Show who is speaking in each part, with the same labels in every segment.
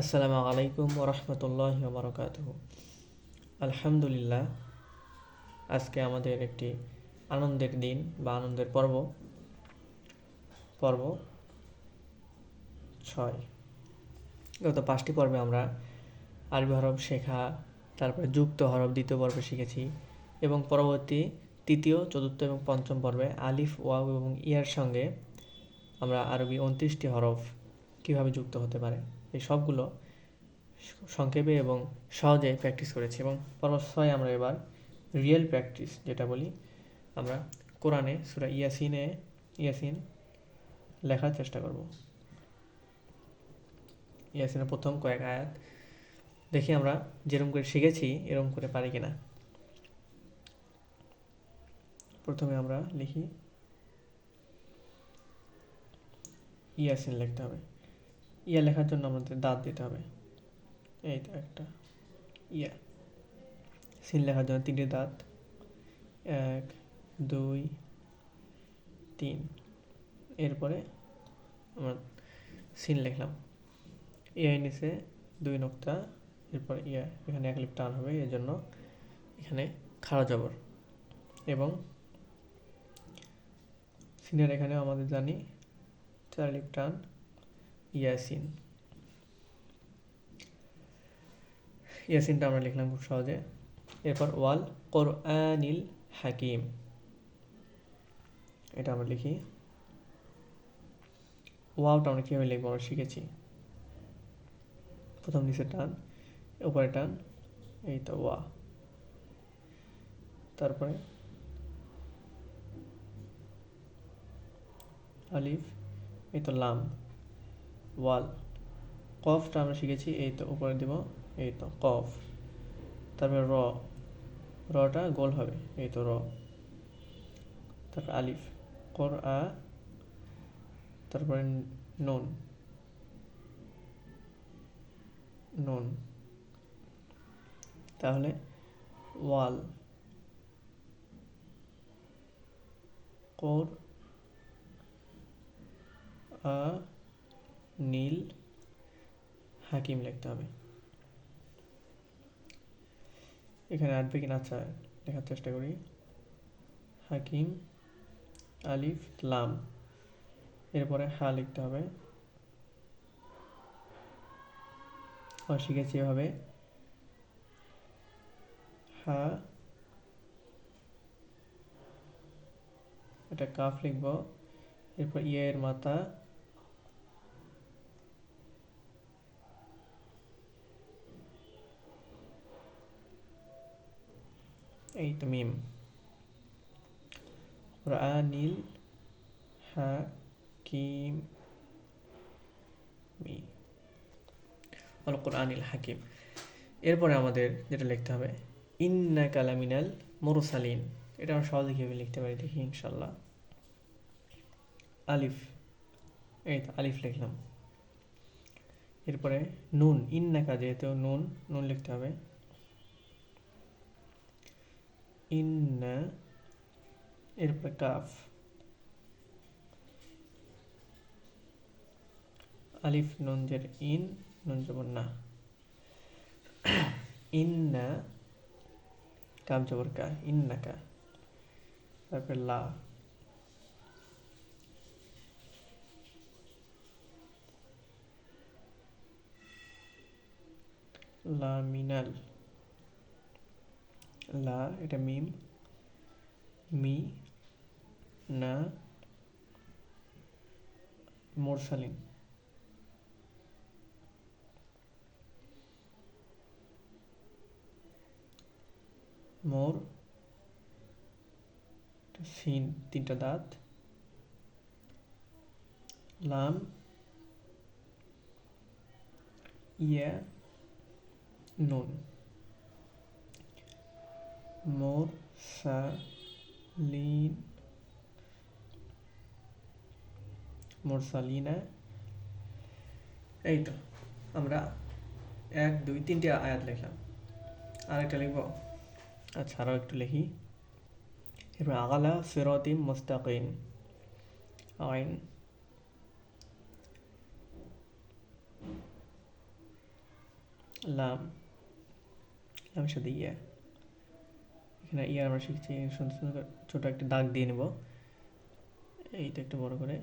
Speaker 1: আসসালামু আলাইকুম ওরহমতুল্লাহি ওবরাকাতুহু। আলহামদুলিল্লাহ, আজকে আমাদের একটি আনন্দের দিন বা আনন্দের পর্ব পর্ব 6। গত 5টি পর্বে আমরা আরবি হরফ শেখা, তারপরে যুক্ত হরফ দ্বিতীয় পর্বে শিখেছি এবং পরবর্তী তৃতীয়, চতুর্থ এবং পঞ্চম পর্বে আলিফ, ওয়াও এবং ইয়ার সঙ্গে আমরা আরবি 29টি হরফ কীভাবে যুক্ত হতে পারে এই সবগুলো সংক্ষেপে এবং সহজে প্র্যাকটিস করেছি। এবং পর্ব 6 আমরা এবার রিয়েল প্র্যাকটিস যেটা বলি, আমরা কোরআনে সূরা ইয়াসিন লেখার চেষ্টা করব। ইয়াসিনের প্রথম কয়েক আয়াত দেখি আমরা যেরকম করে শিখেছি এরকম করে পারি কিনা। প্রথমে আমরা লিখি, ইয়াসিন লিখতে হবে। ইয়া লেখার জন্য আমাদের দাঁত দিতে হবে, এই তো একটা ইয়া। সিন লেখার জন্য 3টি দাঁত, 1 2 3। এরপরে আমরা সিন লিখলাম, ইয়া নিচে 2 নোক্তা, এরপর ইয়া, এখানে 1 লিপ টান হবে, এর জন্য এখানে খাড়া জবর। এবং সিনের এখানেও আমাদের জানি 4 লিপ টান, ইয়াসিনটা আমরা লিখলাম খুব সহজে। এরপর ওয়াল কোরআনিল হাকিম, এটা আমরা লিখি। ওয়াওটা আমরা কীভাবে লিখবো আমরা শিখেছি। প্রথম নিচে টান, উপরে টান, এই তো ওয়া। তারপরে আলিফ, এই তো লাম, ওয়াল। কফটা আমরা শিখেছি, এই তো উপরে দিব, এই তো কফ। তারপরে রটা গোল হবে, এই তো র। তারপর আলিফ, কোরআ, তারপরে নুন। তাহলে ওয়াল কোর আ নীল হাকিম লিখতে হবে। এখানে আসবে কিনা, আচ্ছা লেখার চেষ্টা করি। হাকিম, আলিফ, লাম, এরপরে হা লিখতে হবে। শিখেছি এভাবে, হা, এটা কাফ লিখব, এরপর ইয়া এর মাথা, এই তো মিম। কোরআনিল হাকিম, কোরআনিল হাকিম। এরপরে আমাদের যেটা লিখতে হবে, ইন্নাকা লামিনাল মুরসালিন। এটা আমরা সহজে কীভাবে লিখতে পারি দেখি ইনশাল্লাহ। আলিফ, এই তো আলিফ লিখলাম। এরপরে নুন, ইন্নাকা যেহেতু নুন লিখতে হবে, ইন্না। এরপরে কাফ, আলিফ নুন জের ইন, নুন জবর না, ইন্না, কাফ জবর কা, ইন্নাকা। তারপরে লা, লামিনাল, লা এটা মিম, মি না মুরসালিন, মোর, সিন 3টা দাঁত, লাম, ইয়া, নুন, মুরসালিনা। এই তো আমরা 1 2 3টে আয়াত লিখলাম। আরেকটা লিখব, আচ্ছা আরও একটু লিখি। এরপর আগালা সিরাতিম মুস্তাকিম, আইন, লাম, লামের সাথে ইয়া। এখানে ইয়া আমরা শিখছি সুন্দর সুন্দর করে ছোট একটা দাগ দিয়ে নেব, এইটা একটু বড় করে,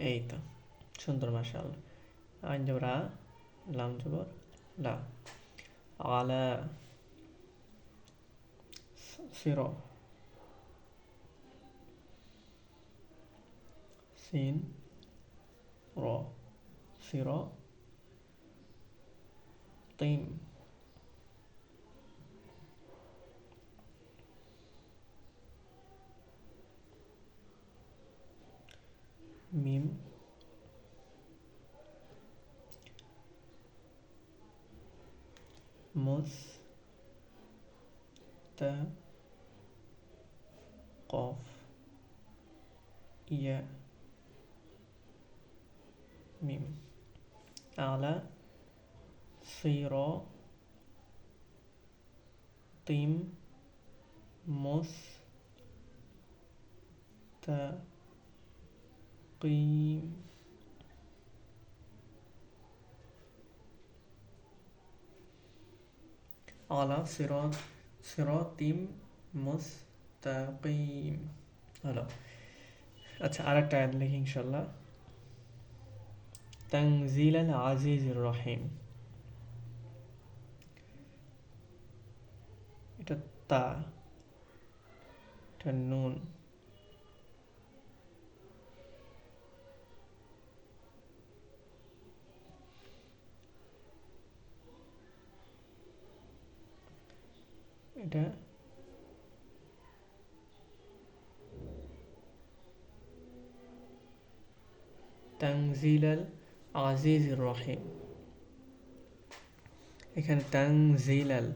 Speaker 1: এই তো সুন্দর, মাশাআল্লাহ। আইন জবর আ, লাম জবর লা। আলা, সির, সিন র, সির, তিম, মিম, মুস, তা, কফ, ইয়া, মিম। আলা, সির, তিম, মুস, তা, কিম। আলা সিরাত, সিরাতিম মুস্তাকিম। হলো। আচ্ছা, আরেকটা আয়াত লিখি ইনশাল্লাহ। তানজিল আল আজিজির রহিম, এটা তা, এটা নুন, এটা তানজিল আল আজিজির রহিম। এখানে তানজিল আল,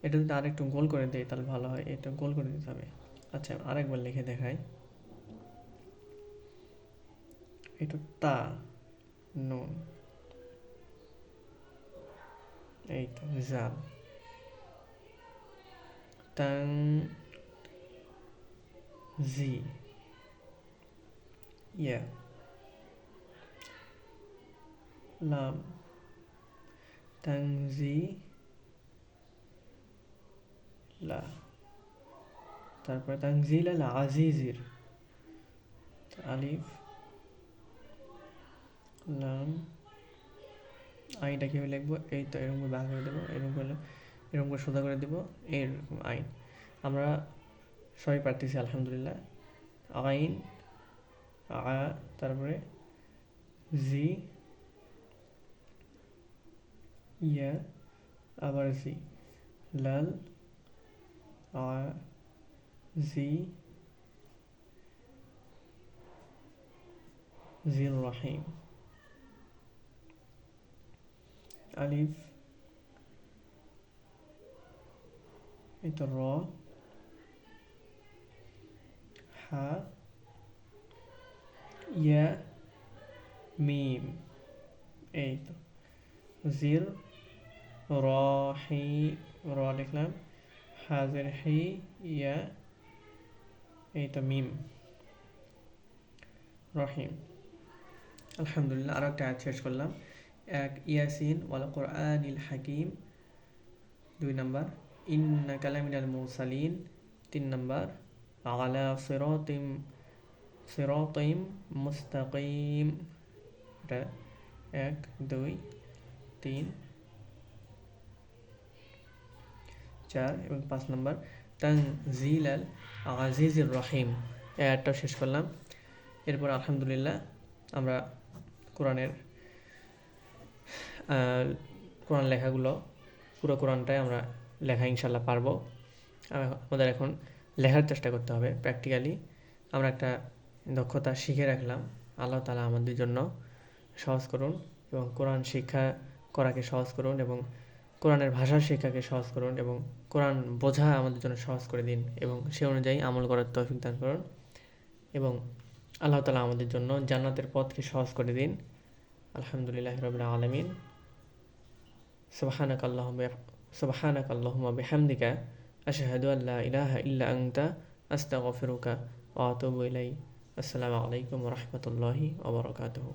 Speaker 1: এটা যদি আরেকটু গোল করে দেয় তাহলে ভালো হয়, এটা গোল করে দিতে হবে। আচ্ছা, আরেকবার লিখে দেখাই। এটা তা, নুন, এই তো জাল, তাং, জি, ইয়া, লাম, তাংজি লা, তারপরে তানজিল আল আজিজির, আলিফ, লাম, আইনটা কীভাবে লিখবো, এই তো এরকম করে ভাগ করে দেবো, এরকম করে, এরকম করে সোজা করে দেবো, এরকম আইন। আমরা সবাই পারতেছি আলহামদুলিল্লাহ। আইন, আ, তারপরে জি, ইয়া, আবার জি, লাল, আ, জি, জির রহিম, আলিফ, এই তো র, হা, ইয়া, মিম, এই তো জির রহি, র লিখলাম, হাজের হি, ইয়া, এই তো মিম, রহিম। আলহামদুলিল্লাহ। আরও একটা আয়াত শেষ করলাম। এক, ইয়াসিন ওয়াল কোরআনিল হাকিম। 2 নাম্বার, ইন্নাকা লামিনাল মুরসালিন। 3 নাম্বার, আলা সিরাতিম মুস্তাকিম। এটা 1, 2, 3, 4 এবং 5 নাম্বার, তানজিল আল আজিজির রহিম। এই আয়াতটাও শেষ করলাম। এরপর আলহামদুলিল্লাহ আমরা কোরআনের কোরআন লেখাগুলো, পুরো কোরআনটাই আমরা লেখা ইনশাল্লাহ পারবো। আমাদের এখন লেখার চেষ্টা করতে হবে প্র্যাকটিক্যালি। আমরা একটা দক্ষতা শিখে রাখলাম। আল্লাহ তাআলা আমাদের জন্য সহজ করুন এবং কোরআন শিক্ষা করাকে সহজ করুন এবং কোরআনের ভাষা শিক্ষাকে সহজ করুন এবং কোরআন বোঝা আমাদের জন্য সহজ করে দিন এবং সে অনুযায়ী আমল করার তৌফিক দান করুন এবং আল্লাহ তাআলা আমাদের জন্য জান্নাতের পথকে সহজ করে দিন। আলহামদুলিল্লাহি রাব্বিল আলামিন। সুবহানাকাল্লাহুম্মা বিহামদিকা আশহাদু আল্লা ইলাহা ইল্লা আনতা আস্তাগফিরুকা ওয়া আতুবু ইলাইক। আসসালামু আলাইকুম ওয়া রাহমাতুল্লাহি ওয়া বারাকাতুহু।